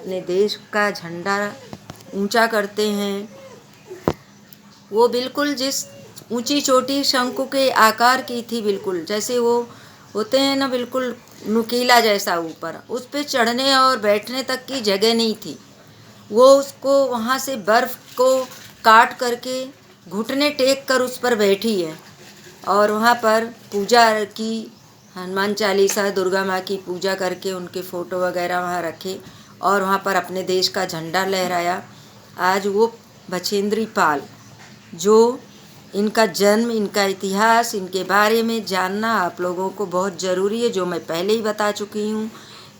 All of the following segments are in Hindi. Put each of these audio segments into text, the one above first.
अपने देश का झंडा ऊंचा करते हैं। वो बिल्कुल जिस ऊंची चोटी शंकु के आकार की थी, बिल्कुल जैसे वो होते हैं ना, बिल्कुल नुकीला जैसा ऊपर, उस पे चढ़ने और बैठने तक की जगह नहीं थी। वो उसको वहाँ से बर्फ़ को काट करके घुटने टेक कर उस पर बैठी है और वहाँ पर पूजा की, हनुमान चालीसा, दुर्गा माँ की पूजा करके उनके फ़ोटो वगैरह वहाँ रखे और वहाँ पर अपने देश का झंडा लहराया। आज वो बछेंद्री पाल, जो इनका जन्म, इनका इतिहास, इनके बारे में जानना आप लोगों को बहुत ज़रूरी है, जो मैं पहले ही बता चुकी हूँ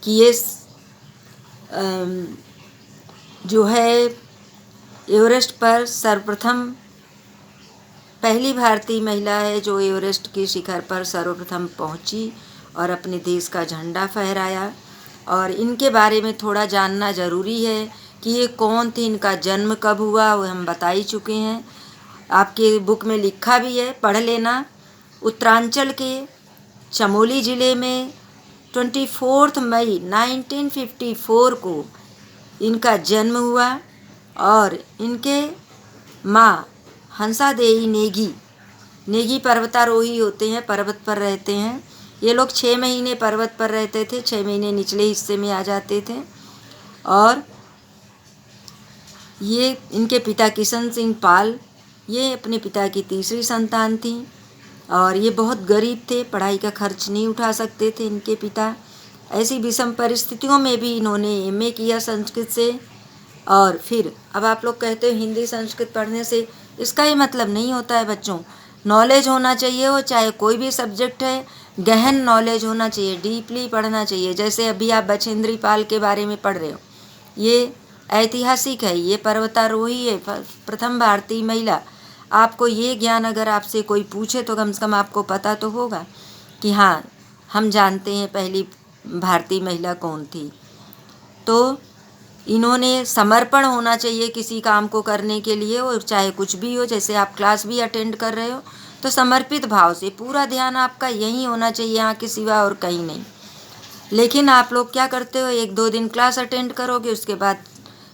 कि ये जो है एवरेस्ट पर सर्वप्रथम पहली भारतीय महिला है जो एवरेस्ट के शिखर पर सर्वप्रथम पहुंची और अपने देश का झंडा फहराया। और इनके बारे में थोड़ा जानना ज़रूरी है कि ये कौन थी, इनका जन्म कब हुआ, वो हम बता ही चुके हैं। आपके बुक में लिखा भी है, पढ़ लेना। उत्तरांचल के चमोली ज़िले में 24 मई 1954 को इनका जन्म हुआ और इनके माँ हंसा देवी नेगी पर्वतारोही होते हैं, पर्वत पर रहते हैं। ये लोग 6 महीने पर्वत पर रहते थे, 6 महीने निचले हिस्से में आ जाते थे। और ये इनके पिता किशन सिंह पाल, ये अपने पिता की तीसरी संतान थी और ये बहुत गरीब थे, पढ़ाई का खर्च नहीं उठा सकते थे इनके पिता। ऐसी विषम परिस्थितियों में भी इन्होंने एमए किया संस्कृत से। और फिर अब आप लोग कहते हो हिंदी संस्कृत पढ़ने से, इसका ये मतलब नहीं होता है बच्चों। नॉलेज होना चाहिए, वो चाहे कोई भी सब्जेक्ट है, गहन नॉलेज होना चाहिए, डीपली पढ़ना चाहिए। जैसे अभी आप बछेंद्री पाल के बारे में पढ़ रहे हो, ये ऐतिहासिक है, ये पर्वतारोही है, प्रथम भारतीय महिला। आपको ये ज्ञान अगर आपसे कोई पूछे तो कम से कम आपको पता तो होगा कि हाँ, हम जानते हैं पहली भारतीय महिला कौन थी। तो इन्होंने समर्पण होना चाहिए किसी काम को करने के लिए, और चाहे कुछ भी हो। जैसे आप क्लास भी अटेंड कर रहे हो तो समर्पित भाव से पूरा ध्यान आपका यही होना चाहिए, यहाँ के सिवा और कहीं नहीं। लेकिन आप लोग क्या करते हो, 1-2 दिन क्लास अटेंड करोगे, उसके बाद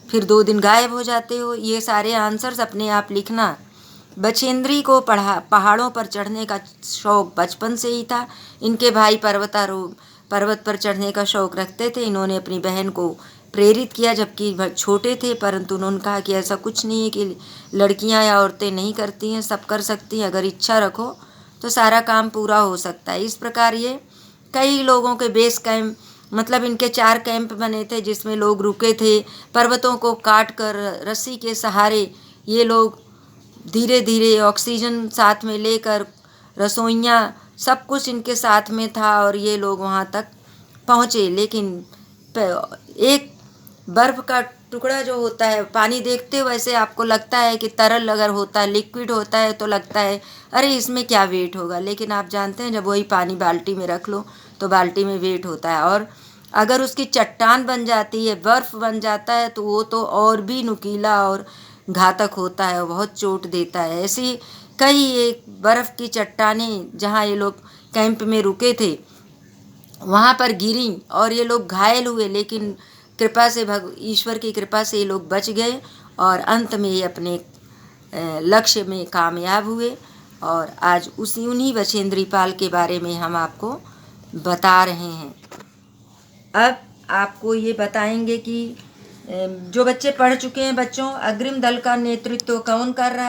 फिर 2 दिन गायब हो जाते हो। ये सारे आंसर्स अपने आप लिखना। बछेंद्री को पहाड़ों पर चढ़ने का शौक़ बचपन से ही था। इनके भाई पर्वत पर चढ़ने का शौक़ रखते थे। इन्होंने अपनी बहन को प्रेरित किया जबकि छोटे थे, परंतु उन्होंने कहा कि ऐसा कुछ नहीं है कि लड़कियां या औरतें नहीं करती हैं, सब कर सकती हैं। अगर इच्छा रखो तो सारा काम पूरा हो सकता है। इस प्रकार ये कई लोगों के बेस कैंप, मतलब इनके 4 कैंप बने थे जिसमें लोग रुके थे। पर्वतों को काट कर रस्सी के सहारे ये लोग धीरे धीरे ऑक्सीजन साथ में लेकर, रसोइयाँ, सब कुछ इनके साथ में था और ये लोग वहाँ तक पहुँचे। लेकिन एक बर्फ़ का टुकड़ा जो होता है, पानी देखते हो वैसे आपको लगता है कि तरल अगर होता है, लिक्विड होता है तो लगता है अरे इसमें क्या वेट होगा। लेकिन आप जानते हैं जब वही पानी बाल्टी में रख लो तो बाल्टी में वेट होता है। और अगर उसकी चट्टान बन जाती है, बर्फ़ बन जाता है, तो वो तो और भी नुकीला और घातक होता है, बहुत चोट देता है। ऐसी कई एक बर्फ़ की चट्टानें जहाँ ये लोग कैंप में रुके थे वहाँ पर गिरी और ये लोग घायल हुए, लेकिन कृपा से ईश्वर की कृपा से ये लोग बच गए और अंत में ये अपने लक्ष्य में कामयाब हुए। और आज उन्हीं बछेंद्री पाल के बारे में हम आपको बता रहे हैं। अब आपको ये बताएंगे कि जो बच्चे पढ़ चुके हैं, बच्चों, अग्रिम दल का नेतृत्व कौन कर रहा है।